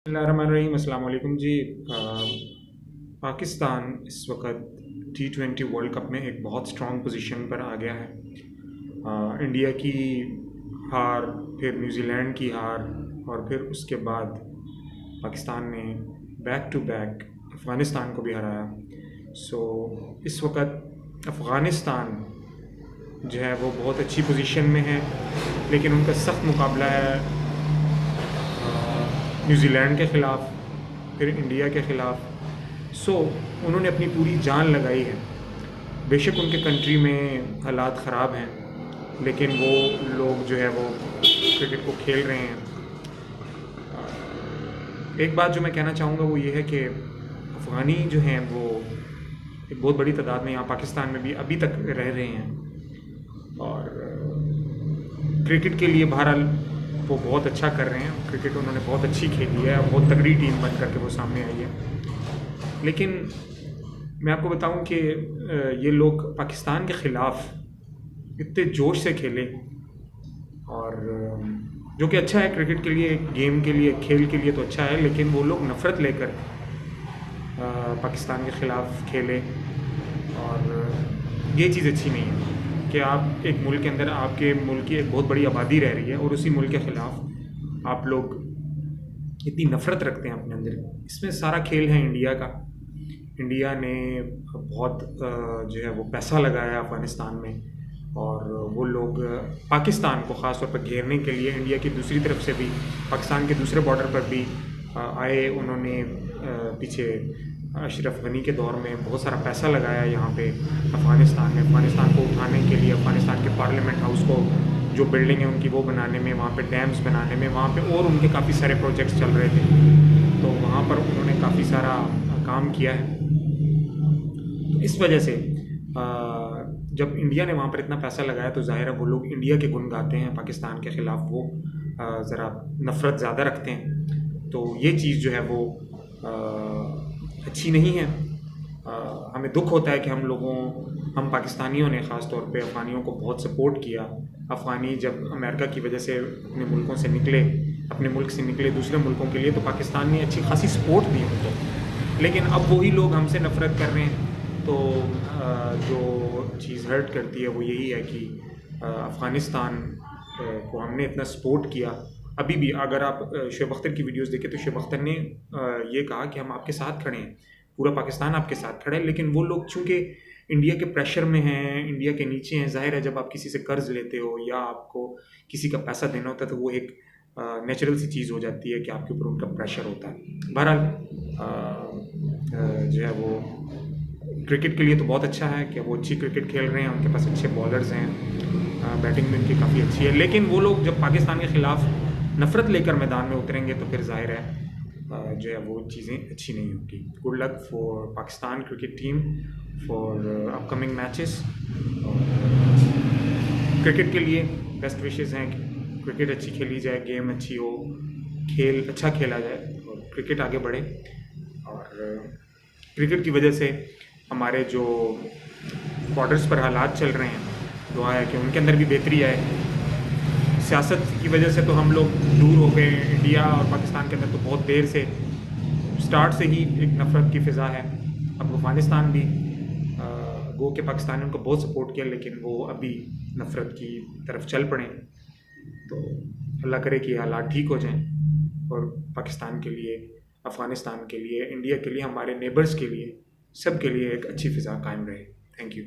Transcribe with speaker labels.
Speaker 1: बिस्मिल्लाहिर्रहमानिर्रहीम। अस्सलाम वालेकुम जी। पाकिस्तान इस वक्त T20 वर्ल्ड कप में एक बहुत स्ट्रॉन्ग पोजीशन पर आ गया है। इंडिया की हार, फिर न्यूजीलैंड की हार और फिर उसके बाद पाकिस्तान ने बैक टू बैक अफ़गानिस्तान को भी हराया। इस वक्त अफ़गानिस्तान जो है वो बहुत अच्छी पोजीशन में है, लेकिन उनका सख्त मुकाबला है न्यूजीलैंड के ख़िलाफ़, फिर इंडिया के ख़िलाफ़। उन्होंने अपनी पूरी जान लगाई है। बेशक उनके कंट्री में हालात ख़राब हैं, लेकिन वो लोग जो है वो क्रिकेट को खेल रहे हैं। एक बात जो मैं कहना चाहूँगा वो ये है कि अफ़गानी जो हैं वो एक बहुत बड़ी तादाद में यहाँ पाकिस्तान में भी अभी तक रह रहे हैं और क्रिकेट के लिए बहरहाल वो बहुत अच्छा कर रहे हैं। क्रिकेट उन्होंने बहुत अच्छी खेली है, बहुत तगड़ी टीम बन करके वो सामने आई है। लेकिन मैं आपको बताऊं कि ये लोग पाकिस्तान के ख़िलाफ़ इतने जोश से खेले, और जो कि अच्छा है क्रिकेट के लिए, गेम के लिए, खेल के लिए तो अच्छा है, लेकिन वो लोग नफ़रत लेकर पाकिस्तान के ख़िलाफ़ खेले। और ये चीज़ अच्छी नहीं है कि आप एक मुल्क के अंदर, आपके मुल्क की एक बहुत बड़ी आबादी रह रही है और उसी मुल्क के ख़िलाफ़ आप लोग इतनी नफ़रत रखते हैं अपने अंदर। इसमें सारा खेल है इंडिया का। इंडिया ने बहुत जो है वो पैसा लगाया अफ़गानिस्तान में, और वो लोग पाकिस्तान को ख़ास तौर पर घेरने के लिए इंडिया की दूसरी तरफ से भी, पाकिस्तान के दूसरे बॉर्डर पर भी आए। उन्होंने पीछे अशरफ गनी के दौर में बहुत सारा पैसा लगाया यहाँ पे अफ़गानिस्तान में, अफ़गानिस्तान को उठाने के लिए, अफ़गानिस्तान के पार्लियामेंट हाउस को, जो बिल्डिंग है उनकी वो बनाने में, वहाँ पे डैम्स बनाने में, वहाँ पे और उनके काफ़ी सारे प्रोजेक्ट्स चल रहे थे, तो वहाँ पर उन्होंने काफ़ी सारा काम किया है। तो इस वजह से जब इंडिया ने वहाँ पर इतना पैसा लगाया तो ज़ाहिर है वो लोग इंडिया के गुण गाते हैं, पाकिस्तान के ख़िलाफ़ वो ज़रा नफ़रत ज़्यादा रखते हैं। तो ये चीज़ जो है वो अच्छी नहीं है। हमें दुख होता है कि हम पाकिस्तानियों ने ख़ास तौर पे अफ़गानियों को बहुत सपोर्ट किया। अफ़गानी जब अमेरिका की वजह से अपने मुल्कों से निकले, अपने मुल्क से निकले दूसरे मुल्कों के लिए, तो पाकिस्तान ने अच्छी खासी सपोर्ट दी उनको। लेकिन अब वही लोग हमसे नफ़रत कर रहे हैं। तो जो चीज़ हर्ट करती है वो यही है कि अफ़गानिस्तान को हमने इतना सपोर्ट किया। अभी भी अगर आप शुएब अख्तर की वीडियोस देखें तो शुएब अख्तर ने ये कहा कि हम आपके साथ खड़े हैं, पूरा पाकिस्तान आपके साथ खड़ा है। लेकिन वो लोग चूँकि इंडिया के प्रेशर में हैं, इंडिया के नीचे हैं, ज़ाहिर है जब आप किसी से कर्ज़ लेते हो या आपको किसी का पैसा देना होता है तो वो एक नेचुरल सी चीज़ हो जाती है कि आपके ऊपर उनका प्रेशर होता है। बहरहाल जो है वो क्रिकेट के लिए तो बहुत अच्छा है कि वो अच्छी क्रिकेट खेल रहे हैं, उनके पास अच्छे बॉलर्स हैं, बैटिंग भी उनकी काफ़ी अच्छी है। लेकिन वो लोग जब पाकिस्तान के ख़िलाफ़ नफ़रत लेकर मैदान में उतरेंगे तो फिर ज़ाहिर है जो है वो चीज़ें अच्छी नहीं होगी। Good luck for Pakistan cricket team for upcoming matches. Cricket के लिए बेस्ट विशेज़ हैं कि क्रिकेट अच्छी खेली जाए, गेम अच्छी हो, खेल अच्छा खेला जाए और क्रिकेट आगे बढ़े। और क्रिकेट की वजह से हमारे जो बॉर्डर्स पर हालात चल रहे हैं, दुआ है कि उनके अंदर भी बेहतरी आए। सियासत की वजह से तो हम लोग दूर हो गए, इंडिया और पाकिस्तान के अंदर तो बहुत देर से, स्टार्ट से ही एक नफ़रत की फ़िज़ा है। अब अफ़गानिस्तान भी गो के पाकिस्तान ने उनको बहुत सपोर्ट किया, लेकिन वो अभी नफ़रत की तरफ चल पड़े। तो अल्लाह करे कि हालात ठीक हो जाएं और पाकिस्तान के लिए, अफ़गानिस्तान के लिए, इंडिया के लिए, हमारे नेबर्स के लिए, सब के लिए एक अच्छी फ़िज़ा कायम रहे। Thank you.